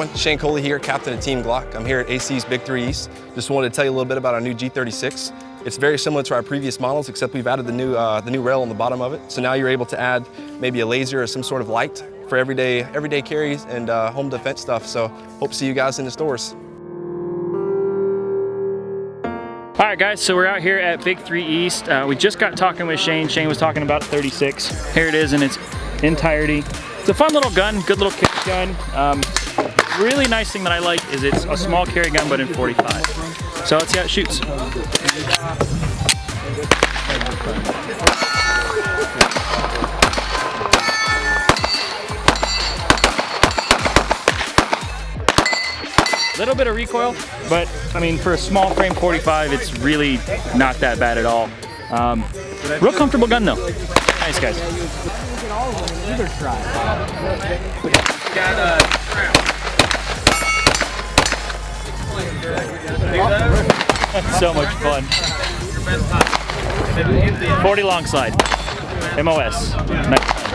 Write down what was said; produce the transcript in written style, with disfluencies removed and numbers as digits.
everyone, Shane Coley here, captain of Team Glock. I'm here at AC's Big 3 East. Just wanted to tell you a little bit about our new G36. It's very similar to our previous models, except we've added the new rail on the bottom of it. So now you're able to add maybe a laser or some sort of light for everyday carries and home defense stuff. So hope to see you guys in the stores. All right, guys, so we're out here at Big 3 East. We just got talking with Shane. Shane was talking about 36. Here it is in its entirety. It's a fun little gun, good little kick gun. Really nice thing that I like is it's a small carry gun, but in 45. So let's see how it shoots. Little bit of recoil, but I mean, for a small frame 45, it's really not that bad at all. Real comfortable gun though. Nice, guys. That's so much fun. 40 long slide. MOS. Nice.